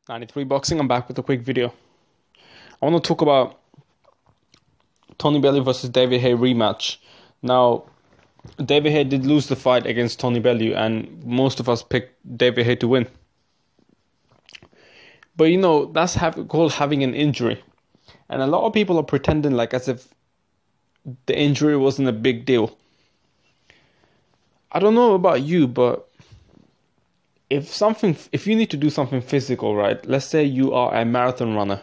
93 Boxing. I'm back with a quick video. I want to talk about Tony Bellew versus David Haye rematch. Now, David Haye did lose the fight against Tony Bellew, and most of us picked David Haye to win. But you know, that's called having an injury. And a lot of people are pretending like as if the injury wasn't a big deal. I don't know about you, but if you need to do something physical, right? Let's say you are a marathon runner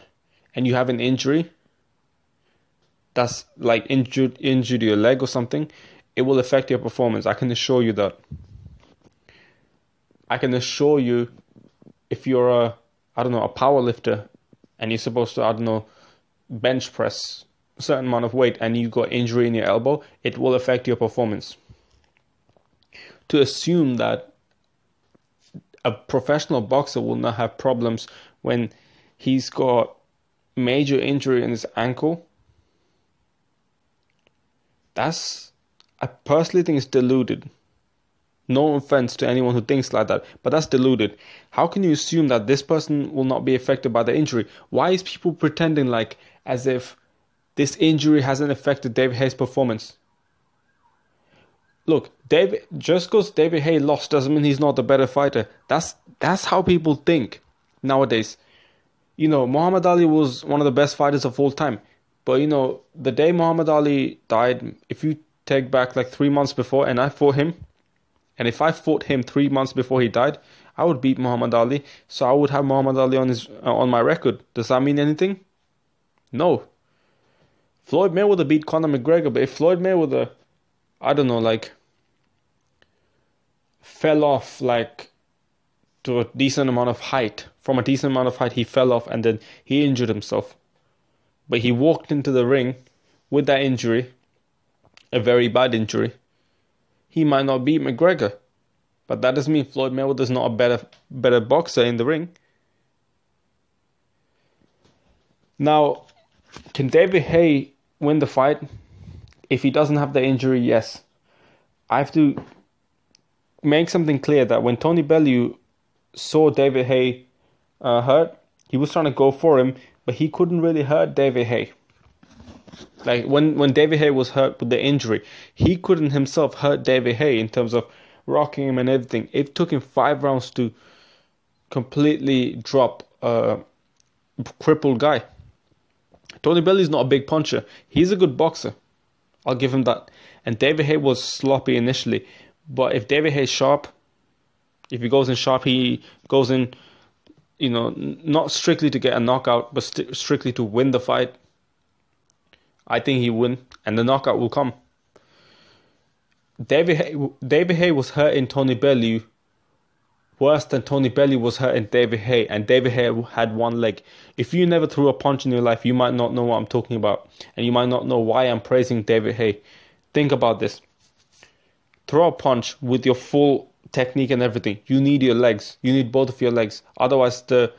and you have an injury that's like injured your leg or something, it will affect your performance. I can assure you that. I can assure you, if you're a power lifter and you're supposed to, bench press a certain amount of weight and you got injury in your elbow, it will affect your performance. To assume that a professional boxer will not have problems when he's got major injury in his ankle, I personally think it's deluded. No offense to anyone who thinks like that, but that's deluded. How can you assume that this person will not be affected by the injury? Why is people pretending like as if this injury hasn't affected David Haye's performance? Look, just because David Haye lost doesn't mean he's not the better fighter. That's how people think nowadays. Muhammad Ali was one of the best fighters of all time. But the day Muhammad Ali died, if you take back like 3 months before and I fought him, and if I fought him 3 months before he died, I would beat Muhammad Ali. So I would have Muhammad Ali on my record. Does that mean anything? No. Floyd Mayweather beat Conor McGregor, but if Floyd Mayweather, fell off to a decent amount of height, from a decent amount of height, he fell off and then he injured himself. But he walked into the ring with that injury, a very bad injury. He might not beat McGregor, but that doesn't mean Floyd Mayweather is not a better boxer in the ring. Now, can David Haye win the fight? If he doesn't have the injury, yes. I have to make something clear that when Tony Bellew saw David Haye hurt, he was trying to go for him, but he couldn't really hurt David Haye. Like when David Haye was hurt with the injury, he couldn't himself hurt David Haye in terms of rocking him and everything. It took him 5 rounds to completely drop a crippled guy. Tony Bellew is not a big puncher. He's a good boxer. I'll give him that. And David Haye was sloppy initially. But if David Haye's sharp, if he goes in sharp, he goes in, not strictly to get a knockout, but strictly to win the fight, I think he win, and the knockout will come. David Haye was hurting Tony Bellew worse than Tony Bellew was hurting David Haye, and David Haye had one leg. If you never threw a punch in your life, you might not know what I'm talking about, and you might not know why I'm praising David Haye. Think about this. Throw a punch with your full technique and everything. You need your legs. You need both of your legs. Otherwise, the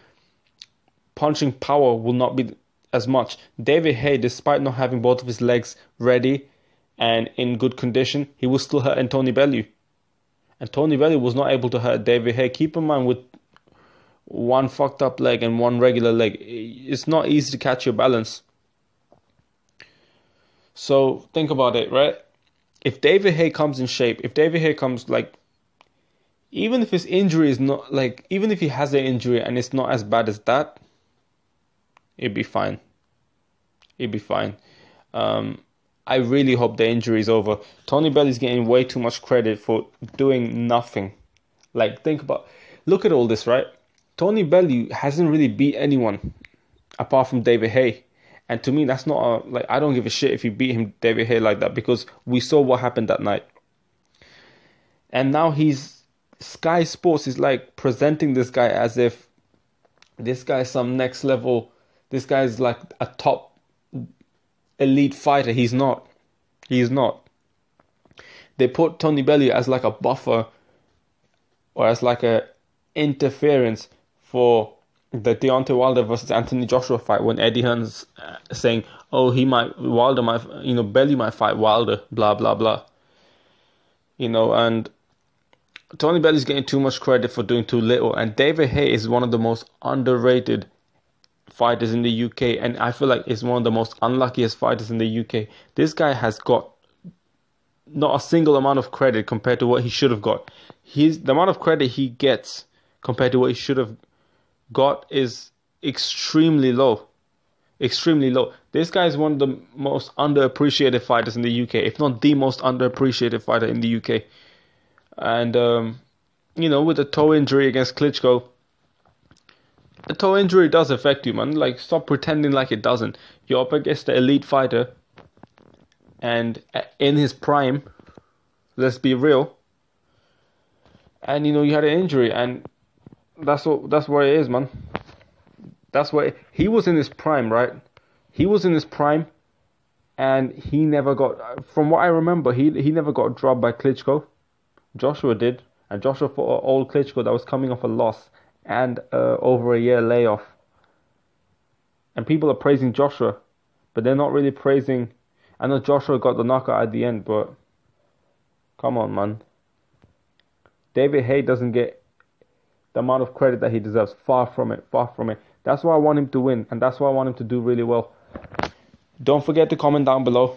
punching power will not be as much. David Haye, despite not having both of his legs ready and in good condition, he was still hurting Tony Bellew. And Tony Bellew was not able to hurt David Haye. Keep in mind, with one fucked up leg and one regular leg, it's not easy to catch your balance. So think about it, right? If David Haye comes in shape, if David Haye comes even if his injury is not even if he has an injury and it's not as bad as that, it'd be fine. It'd be fine. I really hope the injury is over. Tony Bellew's getting way too much credit for doing nothing. Look at all this, right? Tony Bellew hasn't really beat anyone apart from David Haye. And to me, that's not I don't give a shit if you beat him, David Haye, like that, because we saw what happened that night. And now Sky Sports is presenting this guy as if this guy is some next level. This guy is like a top elite fighter. He's not. He is not. They put Tony Bellew as like a buffer or as like a interference for the Deontay Wilder versus Anthony Joshua fight, when Eddie Hearn's saying, Bellew might fight Wilder, blah blah blah. And Tony Belliw's getting too much credit for doing too little, and David Haye is one of the most underrated fighters in the UK, and I feel like is one of the most unluckiest fighters in the UK. This guy has got not a single amount of credit compared to what he should have got. The amount of credit he gets compared to what he should have got is extremely low. Extremely low. This guy is one of the most underappreciated fighters in the UK, if not the most underappreciated fighter in the UK. And, with the toe injury against Klitschko, the toe injury does affect you, man. Like, stop pretending like it doesn't. You're up against the elite fighter, and in his prime, let's be real. And, you had an injury, and that's where it is, man. That's why he was in his prime, right? He was in his prime, and he never got. From what I remember, he never got dropped by Klitschko. Joshua did, and Joshua fought old Klitschko that was coming off a loss and over a year layoff. And people are praising Joshua, but they're not really praising. I know Joshua got the knockout at the end, but come on, man. David Haye doesn't get the amount of credit that he deserves. Far from it. Far from it. That's why I want him to win, and that's why I want him to do really well. Don't forget to comment down below.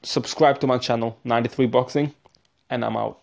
Subscribe to my channel, 93 Boxing, and I'm out.